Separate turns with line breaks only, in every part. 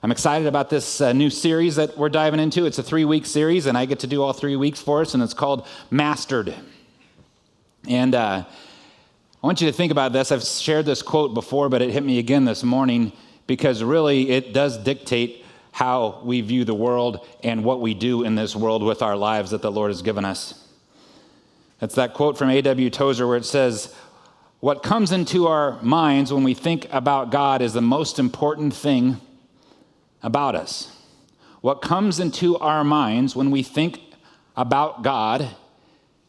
I'm excited about this new series that we're diving into. It's a 3-week series, and I get to do all 3 weeks for us, and it's called Mastered. And I want you to think about this. I've shared this quote before, but it hit me again this morning because really it does dictate how we view the world and what we do in this world with our lives that the Lord has given us. It's that quote from A.W. Tozer where it says, "What comes into our minds when we think about God is the most important thing about us." What comes into our minds when we think about God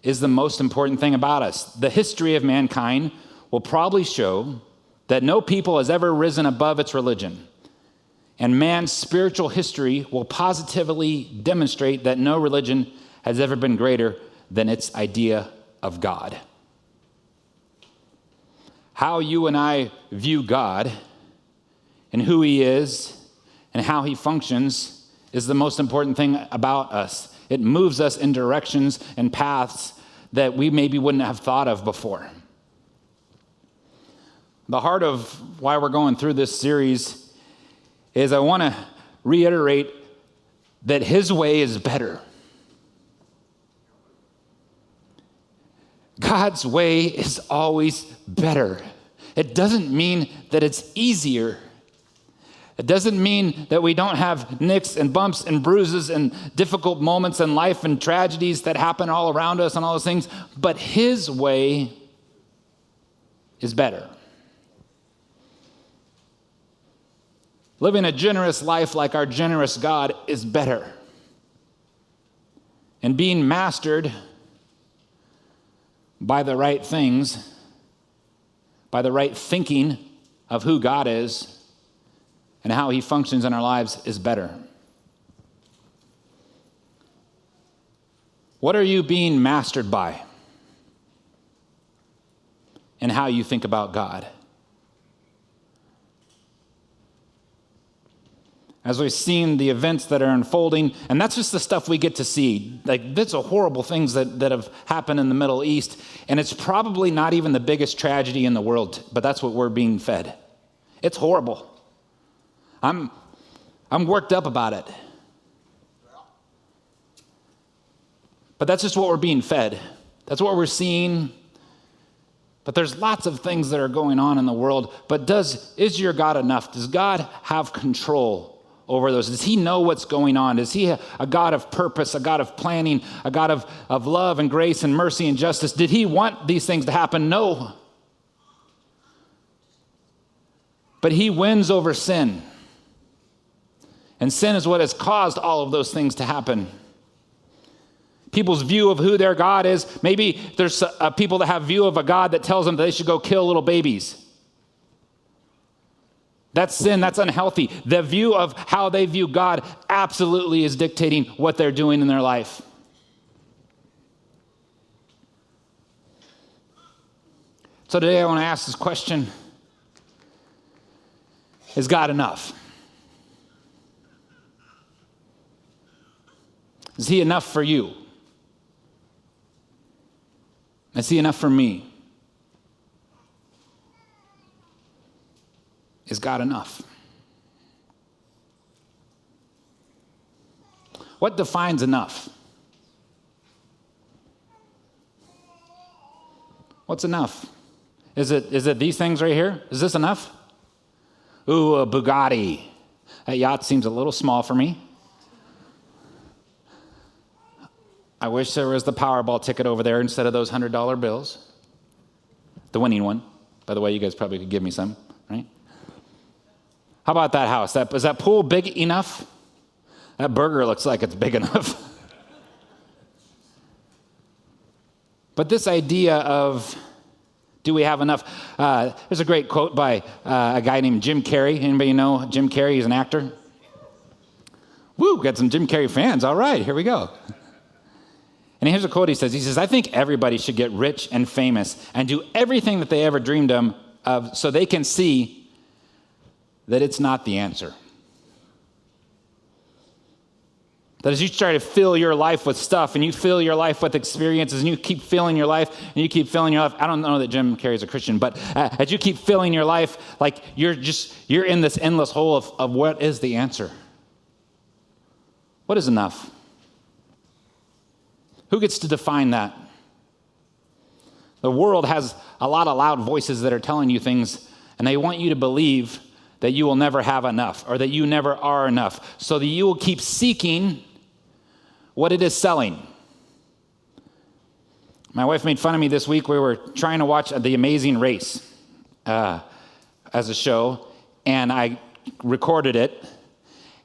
is the most important thing about us. The history of mankind will probably show that no people has ever risen above its religion. And man's spiritual history will positively demonstrate that no religion has ever been greater than its idea of God. How you and I view God and who he is and how he functions is the most important thing about us. It moves us in directions and paths that we maybe wouldn't have thought of before. The heart of why we're going through this series is I want to reiterate that his way is better. God's way is always better. It doesn't mean that it's easier. It doesn't mean that we don't have nicks and bumps and bruises and difficult moments in life and tragedies that happen all around us and all those things, but his way is better. Living a generous life like our generous God is better. And being mastered by the right things, by the right thinking of who God is, and how he functions in our lives is better. What are you being mastered by? And how you think about God? As we've seen the events that are unfolding, and that's just the stuff we get to see. Like, that's a horrible things that have happened in the Middle East, and it's probably not even the biggest tragedy in the world, but that's what we're being fed. It's horrible. I'm worked up about it. But that's just what we're being fed. That's what we're seeing. But there's lots of things that are going on in the world. But is your God enough? Does God have control over those? Does he know what's going on? Is he a God of purpose, a God of planning, a God of love and grace and mercy and justice? Did he want these things to happen? No. But he wins over sin. And sin is what has caused all of those things to happen. People's view of who their God is, maybe there's people that have view of a God that tells them that they should go kill little babies. That's sin, that's unhealthy. The view of how they view God absolutely is dictating what they're doing in their life. So today I want to ask this question: is God enough? Is he enough for you? Is he enough for me? Is God enough? What defines enough? What's enough? Is it these things right here? Is this enough? Ooh, a Bugatti. That yacht seems a little small for me. I wish there was the Powerball ticket over there instead of those $100 bills. The winning one. By the way, you guys probably could give me some, right? How about that house? Is that pool big enough? That burger looks like it's big enough. But this idea of, do we have enough? There's a great quote by a guy named Jim Carrey. Anybody know Jim Carrey? He's an actor. Woo, got some Jim Carrey fans. All right, here we go. And here's a quote he says, "I think everybody should get rich and famous and do everything that they ever dreamed of so they can see that it's not the answer." That as you try to fill your life with stuff and you fill your life with experiences and you keep filling your life and you keep filling your life. I don't know that Jim Carrey's a Christian, but as you keep filling your life, like you're in this endless hole of what is the answer? What is enough? Who gets to define that? The world has a lot of loud voices that are telling you things, and they want you to believe that you will never have enough or that you never are enough, so that you will keep seeking what it is selling. My wife made fun of me this week. We were trying to watch The Amazing Race as a show, and I recorded it.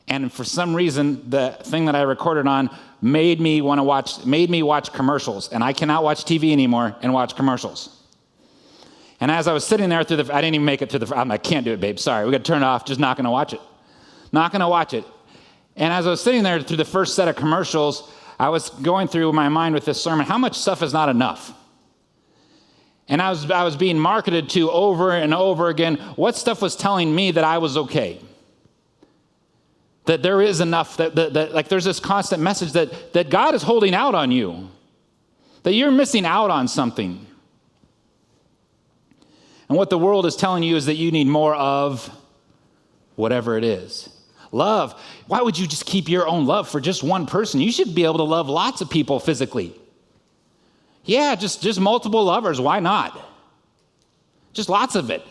And for some reason, the thing that I recorded on made me watch commercials. And I cannot watch TV anymore and watch commercials. And as I was sitting there I didn't even make it to I can't do it, babe. Sorry, we got to turn it off. Just not going to watch it. Not going to watch it. And as I was sitting there through the first set of commercials, I was going through my mind with this sermon, how much stuff is not enough? And I was being marketed to over and over again what stuff was telling me that I was okay. That there is enough, that like there's this constant message that God is holding out on you, that you're missing out on something. And what the world is telling you is that you need more of whatever it is. Love. Why would you just keep your own love for just one person? You should be able to love lots of people physically. Yeah, just multiple lovers. Why not? Just lots of it.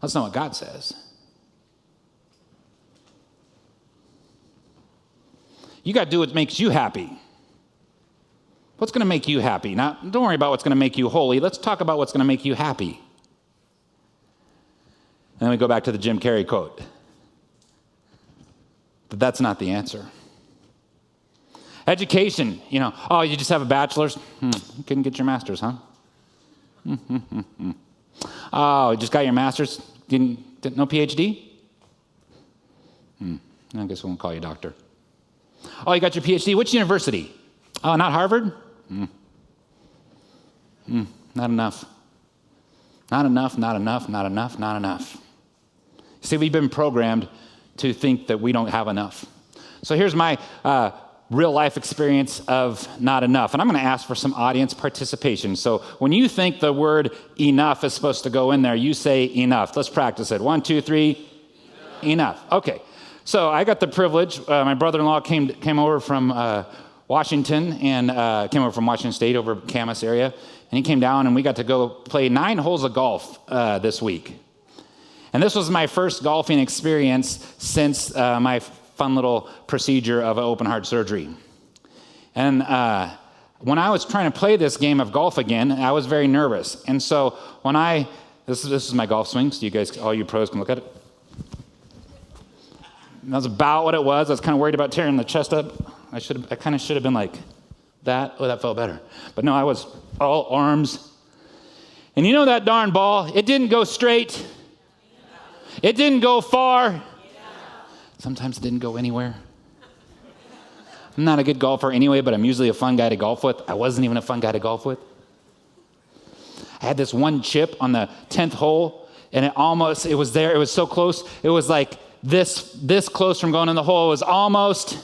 That's not what God says. You got to do what makes you happy. What's going to make you happy? Now, don't worry about what's going to make you holy. Let's talk about what's going to make you happy. And then we go back to the Jim Carrey quote. But that's not the answer. Education, oh, you just have a bachelor's? You couldn't get your master's, huh? Oh, you just got your master's? Didn't no PhD? I guess we won't call you doctor. Oh, you got your PhD? Which university? Oh, not Harvard? Not enough. Not enough, not enough, not enough, not enough. See, we've been programmed to think that we don't have enough. So here's my real life experience of not enough. And I'm going to ask for some audience participation. So when you think the word enough is supposed to go in there, you say enough. Let's practice it. 1, 2, 3. Enough. Okay. So I got the privilege. My brother-in-law came over from Washington and came over from Washington State over Camas area. And he came down and we got to go play 9 holes of golf this week. And this was my first golfing experience since my fun little procedure of open heart surgery. And when I was trying to play this game of golf again, I was very nervous. And so when this is my golf swing, so you guys, all you pros can look at it. And that's about what it was. I was kind of worried about tearing the chest up. I kind of should have been like that. Oh, that felt better. But no, I was all arms. And you know that darn ball, it didn't go straight. It didn't go far. Sometimes it didn't go anywhere. I'm not a good golfer anyway, but I'm usually a fun guy to golf with. I wasn't even a fun guy to golf with. I had this one chip on the 10th hole, and it was there. It was so close. It was like this close from going in the hole. It was almost,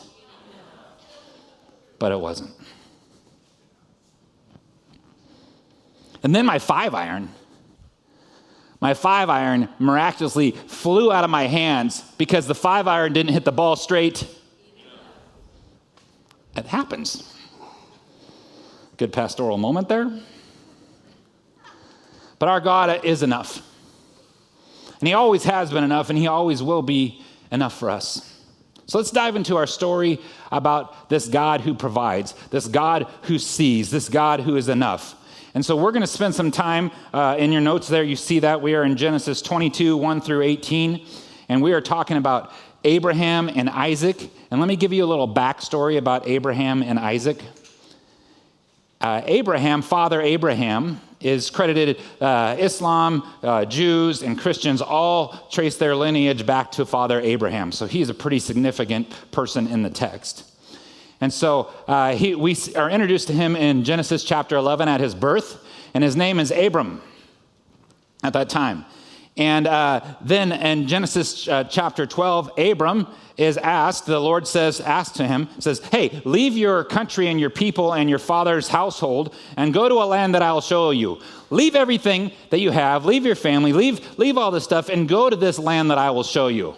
but it wasn't. And then my 5-iron miraculously flew out of my hands because the 5-iron didn't hit the ball straight. It happens. Good pastoral moment there. But our God is enough. And he always has been enough, and he always will be enough for us. So let's dive into our story about this God who provides, this God who sees, this God who is enough. And so we're going to spend some time in your notes there. You see that we are in Genesis 22, 1 through 18. And we are talking about Abraham and Isaac. And let me give you a little backstory about Abraham and Isaac. Father Abraham, is credited Islam, Jews, and Christians all trace their lineage back to Father Abraham. So he's a pretty significant person in the text. And so we are introduced to him in Genesis chapter 11 at his birth, and his name is Abram at that time. And then in Genesis chapter 12, Abram is asked, the Lord asks to him, says, hey, leave your country and your people and your father's household and go to a land that I'll show you. Leave everything that you have, leave your family, leave all this stuff and go to this land that I will show you.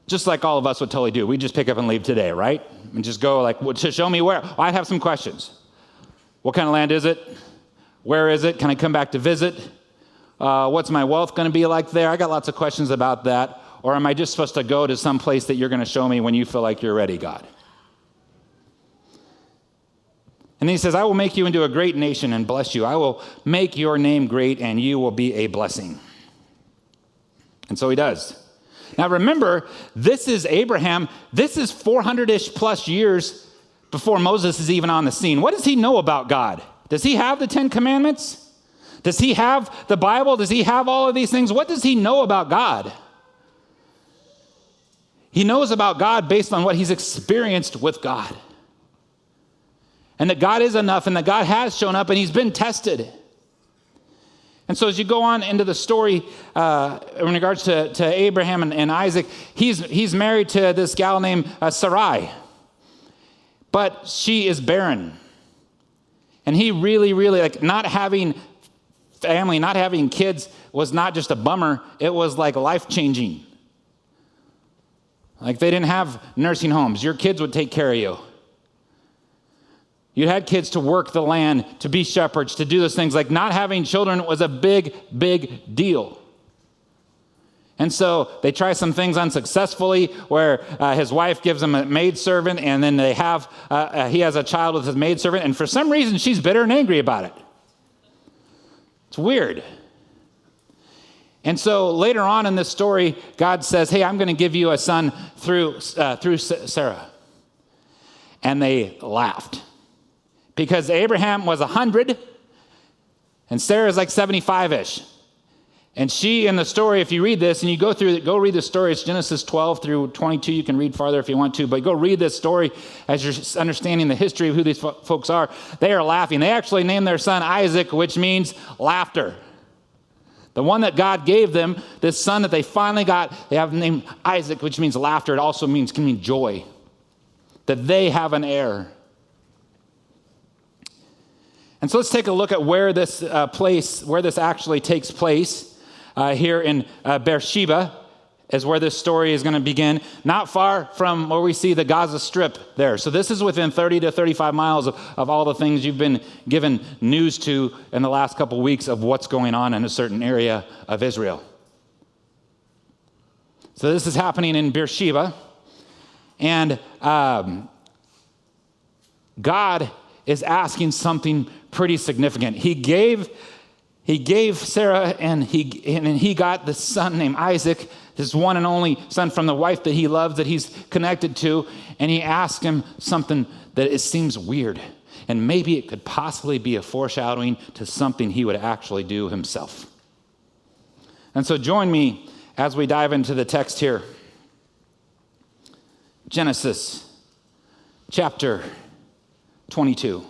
Just like all of us would totally do. We just pick up and leave today, right? And just go like, well, to show me where. Well, I have some questions. What kind of land is it? Where is it? Can I come back to visit? What's my wealth going to be like there? I got lots of questions about that. Or am I just supposed to go to some place that you're going to show me when you feel like you're ready, God? And then he says, I will make you into a great nation and bless you. I will make your name great and you will be a blessing. And so he does. Now remember, this is Abraham. This is 400-ish plus years before Moses is even on the scene. What does he know about God? Does he have the 10 Commandments? Does he have the Bible? Does he have all of these things? What does he know about God? He knows about God based on what he's experienced with God. And that God is enough and that God has shown up and he's been tested. And so as you go on into the story in regards to Abraham and Isaac, he's married to this gal named Sarai. But she is barren. And he really, like not having family, not having kids was not just a bummer. It was like life-changing. Like they didn't have nursing homes. Your kids would take care of you. You had kids to work the land, to be shepherds, to do those things. Like not having children was a big, big deal. And so they try some things unsuccessfully where his wife gives him a maidservant and then he has a child with his maidservant. And for some reason, she's bitter and angry about it. It's weird. And so later on in this story, God says, hey, I'm going to give you a son through Sarah. And they laughed. Because Abraham was 100 and Sarah's like 75-ish. And she, in the story, if you read this and you go read the story, it's Genesis 12 through 22. You can read farther if you want to, but go read this story as you're understanding the history of who these folks are. They are laughing. They actually named their son Isaac, which means laughter. The one that God gave them, this son that they finally got, they have named Isaac, which means laughter. It also can mean joy. That they have an heir. And so let's take a look at where this actually takes place. Here in Beersheba is where this story is going to begin. Not far from where we see the Gaza Strip there. So this is within 30 to 35 miles of all the things you've been given news to in the last couple weeks of what's going on in a certain area of Israel. So this is happening in Beersheba. And God is asking something pretty significant. He gave Sarah, and he got the son named Isaac, his one and only son from the wife that he loves, that he's connected to, and he asked him something that it seems weird, and maybe it could possibly be a foreshadowing to something he would actually do himself. And so join me as we dive into the text here. Genesis chapter 22.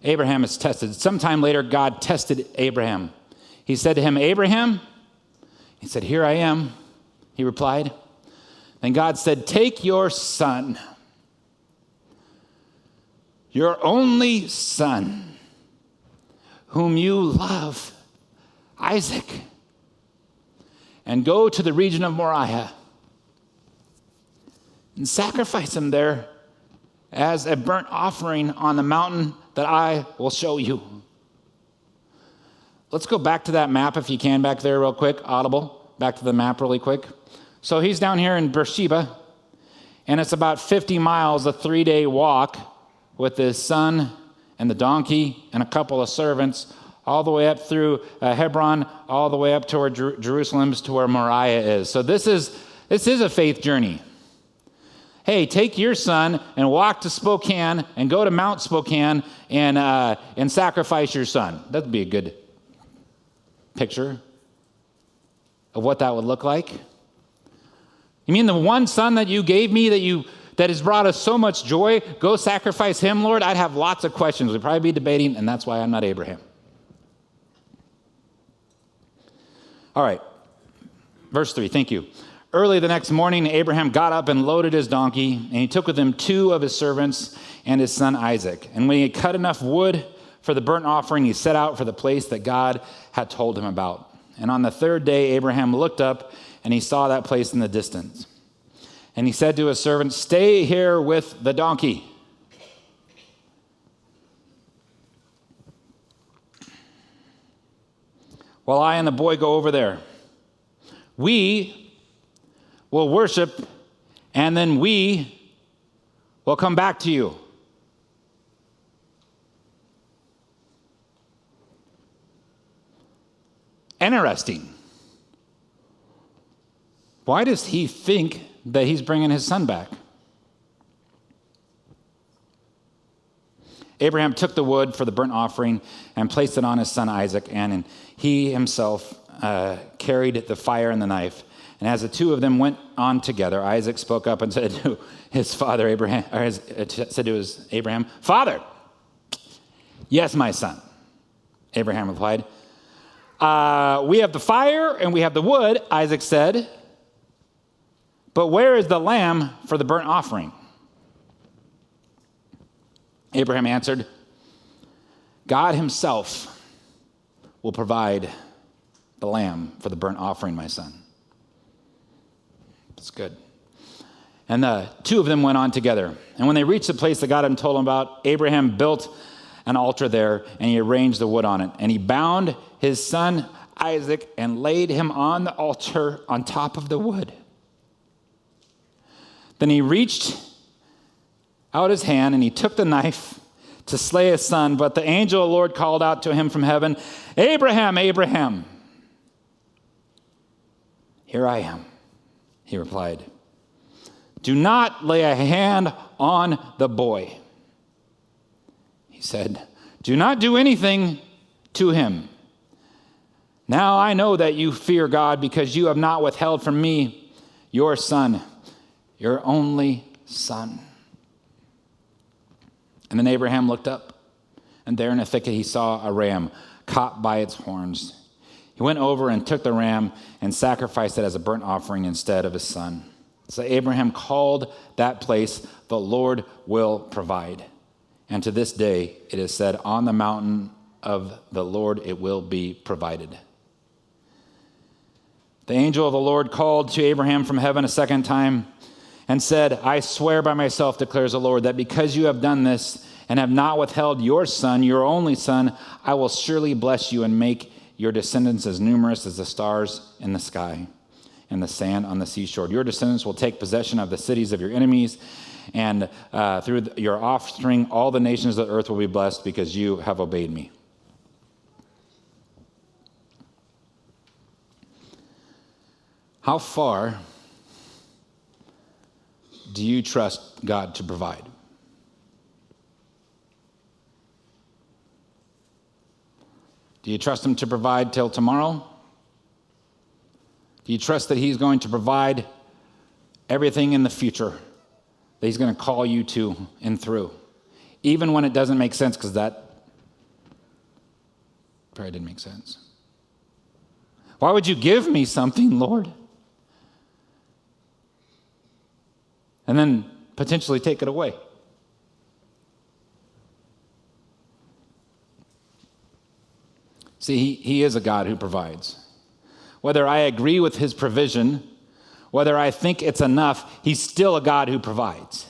Abraham is tested. Sometime later, God tested Abraham. He said to him, Abraham? He said, here I am, he replied. Then God said, take your son, your only son, whom you love, Isaac, and go to the region of Moriah and sacrifice him there as a burnt offering on the mountain that I will show you. Let's go back to that map if you can back there real quick, audible. Back to the map really quick. So he's down here in Beersheba, and it's about 50 miles, a 3-day walk with his son and the donkey and a couple of servants all the way up through Hebron, all the way up to where Jerusalem's to where Moriah is. So this is a faith journey. Hey, take your son and walk to Spokane and go to Mount Spokane and sacrifice your son. That'd be a good picture of what that would look like. You mean the one son that you gave me that has brought us so much joy, go sacrifice him, Lord? I'd have lots of questions. We'd probably be debating, and that's why I'm not Abraham. All right, verse 3, thank you. Early the next morning, Abraham got up and loaded his donkey, and he took with him 2 of his servants and his son Isaac. And when he had cut enough wood for the burnt offering, he set out for the place that God had told him about. And on the 3rd day, Abraham looked up, and he saw that place in the distance. And he said to his servant, "Stay here with the donkey." While I and the boy go over there. We will worship, and then we will come back to you. Interesting. Why does he think that he's bringing his son back? Abraham took the wood for the burnt offering and placed it on his son Isaac, and he himself carried the fire and the knife. And as the 2 of them went on together, Isaac spoke up and said to his father Abraham, Abraham, "Father." "Yes, my son," Abraham replied. "We have the fire and we have the wood," Isaac said. "But where is the lamb for the burnt offering?" Abraham answered, "God himself will provide the lamb for the burnt offering, my son." That's good. And the 2 of them went on together. And when they reached the place that God had told him about, Abraham built an altar there, and he arranged the wood on it. And he bound his son Isaac and laid him on the altar on top of the wood. Then he reached out his hand, and he took the knife to slay his son. But the angel of the Lord called out to him from heaven, "Abraham, Abraham." "Here I am," he replied. "Do not lay a hand on the boy." He said, "Do not do anything to him. Now I know that you fear God, because you have not withheld from me your son, your only son." And then Abraham looked up, and there in a thicket he saw a ram caught by its horns. He went over and took the ram and sacrificed it as a burnt offering instead of his son. So Abraham called that place, "The Lord will provide." And to this day it is said, "On the mountain of the Lord it will be provided." The angel of the Lord called to Abraham from heaven a second time and said, "I swear by myself, declares the Lord, that because you have done this and have not withheld your son, your only son, I will surely bless you and make your descendants as numerous as the stars in the sky and the sand on the seashore. Your descendants will take possession of the cities of your enemies, and through your offspring, all the nations of the earth will be blessed because you have obeyed me." How far do you trust God to provide? Do you trust him to provide till tomorrow? Do you trust that he's going to provide everything in the future that he's going to call you to and through? Even when it doesn't make sense, because that probably didn't make sense. Why would you give me something, Lord? And then potentially take it away. See, he is a God who provides. Whether I agree with his provision, whether I think it's enough, he's still a God who provides.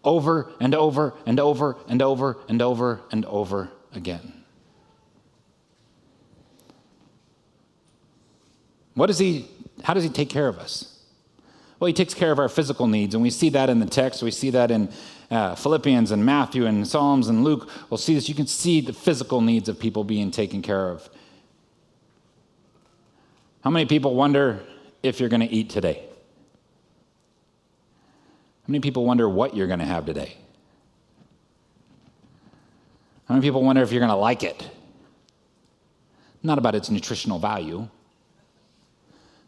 Over and over and over and over and over and over again. How does he take care of us? Well, he takes care of our physical needs, and we see that in the text. We see that in Philippians and Matthew and Psalms and Luke. We'll see this. You can see the physical needs of people being taken care of. How many people wonder if you're going to eat today? How many people wonder what you're going to have today? How many people wonder if you're going to like it? Not about its nutritional value.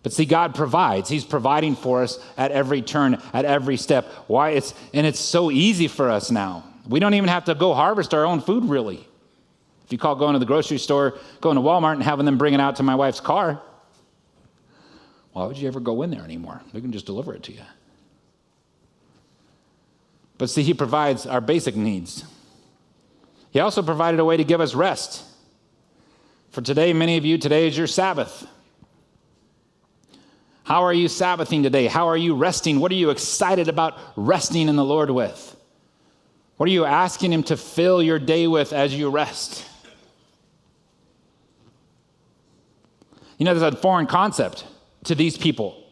But see, God provides. He's providing for us at every turn, at every step. It's so easy for us now. We don't even have to go harvest our own food, really. If you call going to the grocery store, going to Walmart and having them bring it out to my wife's car, why would you ever go in there anymore? They can just deliver it to you. But see, he provides our basic needs. He also provided a way to give us rest. For today, many of you, today is your Sabbath. How are you Sabbathing today? How are you resting? What are you excited about resting in the Lord with? What are you asking him to fill your day with as you rest? You know, there's a foreign concept to these people.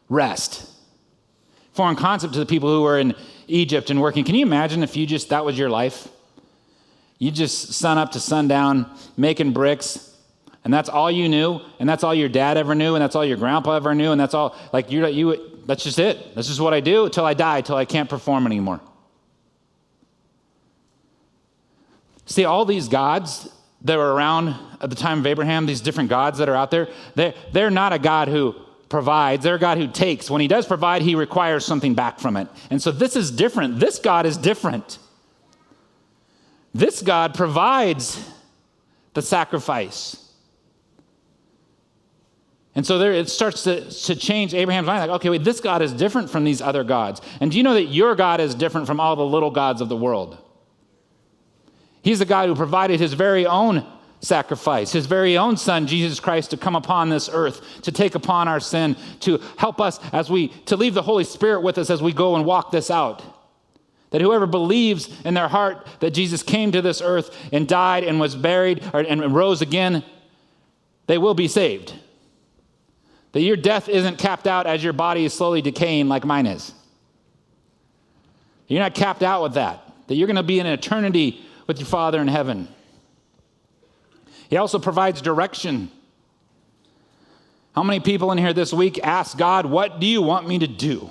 Rest. Foreign concept to the people who were in Egypt and working. Can you imagine if that was your life? You just sun up to sundown, making bricks, and that's all you knew, and that's all your dad ever knew, and that's all your grandpa ever knew, and that's all, like, that's just it. That's just what I do until I die, until I can't perform anymore. See, all these gods that were around at the time of Abraham, these different gods that are out there, they're not a God who provides. They're a God who takes. When he does provide, he requires something back from it. And so this is different. This God is different. This God provides the sacrifice. And so there it starts to change Abraham's mind. Like, okay, wait, this God is different from these other gods. And do you know that your God is different from all the little gods of the world? He's the God who provided his very own sacrifice, his very own son, Jesus Christ, to come upon this earth, to take upon our sin, to help us to leave the Holy Spirit with us as we go and walk this out. That whoever believes in their heart that Jesus came to this earth and died and was buried and rose again, they will be saved. That your death isn't capped out as your body is slowly decaying like mine is. You're not capped out with that. That you're going to be in eternity with your Father in heaven. He also provides direction. How many people in here this week ask God, what do you want me to do?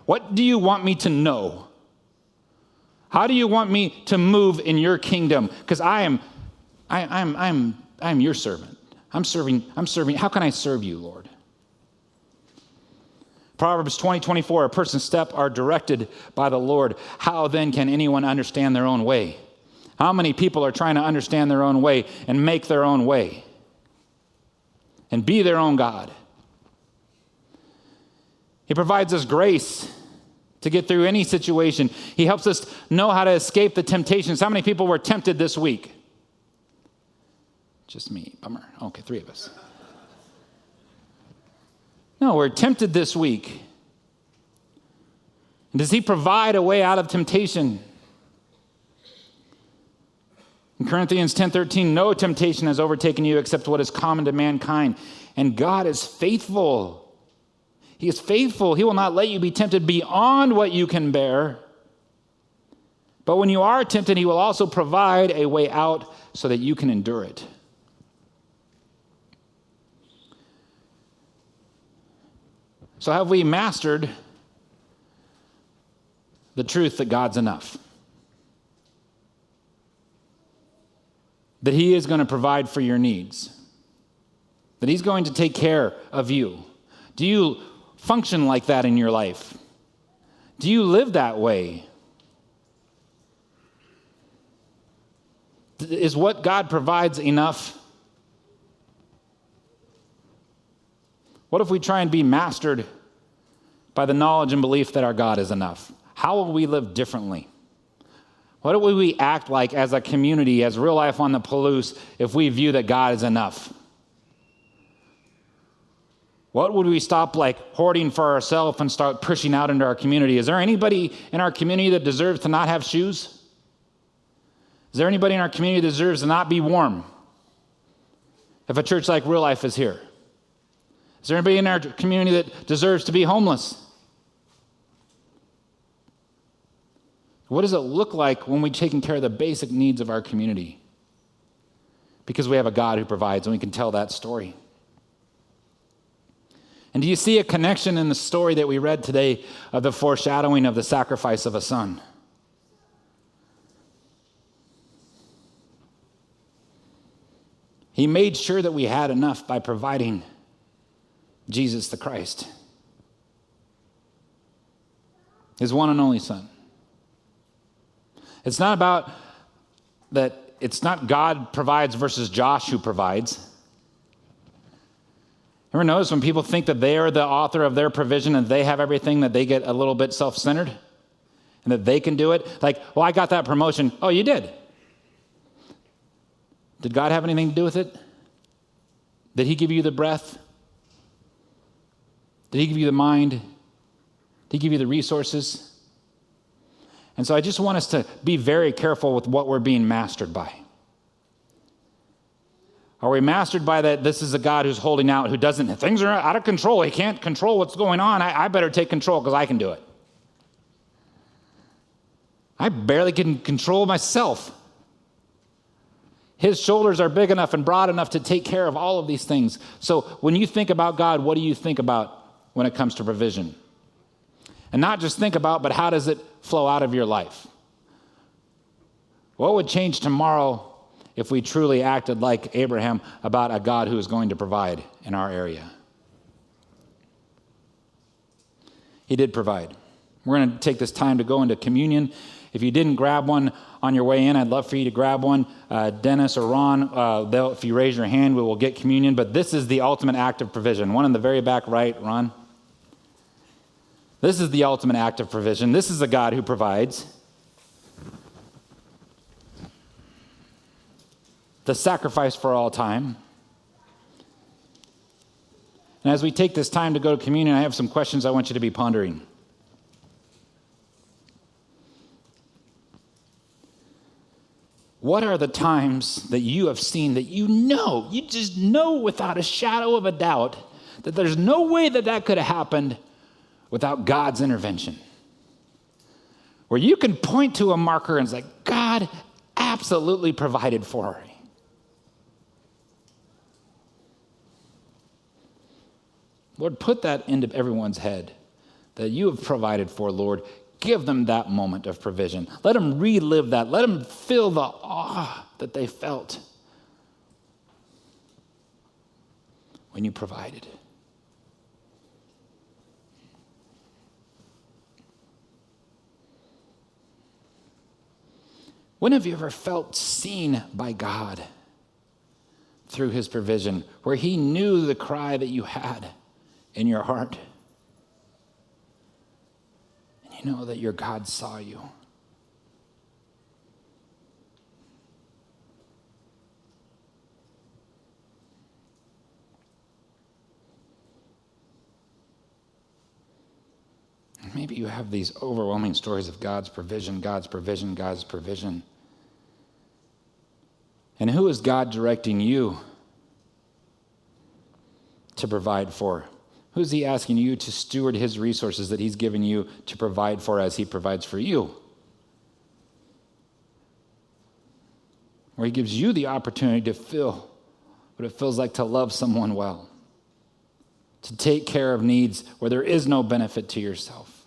What do you want me to know? How do you want me to move in your kingdom? Because I'm your servant. I'm serving. How can I serve you, Lord? Proverbs 20:24, a person's steps are directed by the Lord. How then can anyone understand their own way? How many people are trying to understand their own way and make their own way and be their own God? He provides us grace to get through any situation. He helps us know how to escape the temptations. How many people were tempted this week? Just me. Bummer. Okay, 3 of us. No, we're tempted this week. And does he provide a way out of temptation? In Corinthians 10:13, no temptation has overtaken you except what is common to mankind. And God is faithful. He is faithful. He will not let you be tempted beyond what you can bear. But when you are tempted, he will also provide a way out so that you can endure it. So have we mastered the truth that God's enough? That he is going to provide for your needs? That he's going to take care of you? Do you function like that in your life? Do you live that way? Is what God provides enough? What if we try and be mastered by the knowledge and belief that our God is enough? How will we live differently? What will we act like as a community, as Real Life on the Palouse, if we view that God is enough? What would we stop hoarding for ourselves and start pushing out into our community? Is there anybody in our community that deserves to not have shoes? Is there anybody in our community that deserves to not be warm if a church like Real Life is here? Is there anybody in our community that deserves to be homeless? What does it look like when we're taking care of the basic needs of our community? Because we have a God who provides, and we can tell that story. And do you see a connection in the story that we read today of the foreshadowing of the sacrifice of a son? He made sure that we had enough by providing Jesus the Christ, his one and only son. It's not about that it's not God provides versus Josh who provides. Ever notice when people think that they are the author of their provision and they have everything, that they get a little bit self-centered and that they can do it? Like, well, I got that promotion. Oh, you did. Did God have anything to do with it? Did he give you the breath? Did he give you the mind? Did he give you the resources? And so I just want us to be very careful with what we're being mastered by. Are we mastered by that this is a God who's holding out, who doesn't, things are out of control, he can't control what's going on, I better take control because I can do it. I barely can control myself. His shoulders are big enough and broad enough to take care of all of these things. So when you think about God, what do you think about when it comes to provision? And not just think about, but how does it flow out of your life? What would change tomorrow if we truly acted like Abraham about a God who is going to provide in our area? He did provide. We're going to take this time to go into communion. If you didn't grab one on your way in, I'd love for you to grab one. Dennis or Ron, if you raise your hand, we will get communion. But this is the ultimate act of provision. One in the very back right, Ron. This is the ultimate act of provision. This is a God who provides. The sacrifice for all time. And as we take this time to go to communion, I have some questions I want you to be pondering. What are the times that you have seen that you just know without a shadow of a doubt that there's no way that could have happened without God's intervention? Where you can point to a marker and say, God absolutely provided for me. Lord, put that into everyone's head that you have provided for, Lord. Give them that moment of provision. Let them relive that. Let them feel the awe that they felt when you provided. When have you ever felt seen by God through his provision, where he knew the cry that you had in your heart? And you know that your God saw you. And maybe you have these overwhelming stories of God's provision, God's provision, God's provision. And who is God directing you to provide for? Who's he asking you to steward his resources that he's given you to provide for as he provides for you? Where he gives you the opportunity to feel what it feels like to love someone well, to take care of needs where there is no benefit to yourself.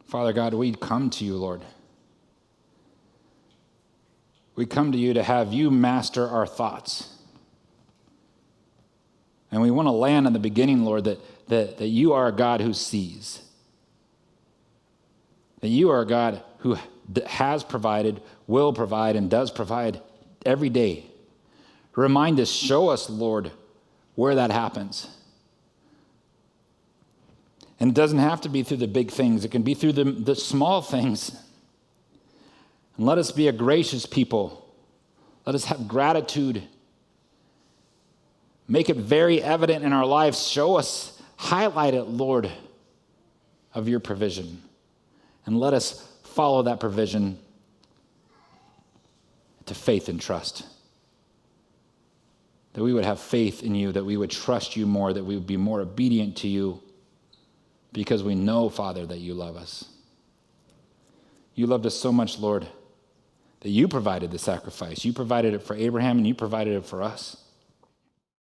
Father God, we come to you, Lord. We come to you to have you master our thoughts. And we want to land in the beginning, Lord, that you are a God who sees. That you are a God who has provided, will provide, and does provide every day. Remind us, show us, Lord, where that happens. And it doesn't have to be through the big things. It can be through the small things. And let us be a gracious people. Let us have gratitude. Make it very evident in our lives. Show us, highlight it, Lord, of your provision. And let us follow that provision to faith and trust. That we would have faith in you, that we would trust you more, that we would be more obedient to you, because we know, Father, that you love us. You loved us so much, Lord, that you provided the sacrifice. You provided it for Abraham, and you provided it for us.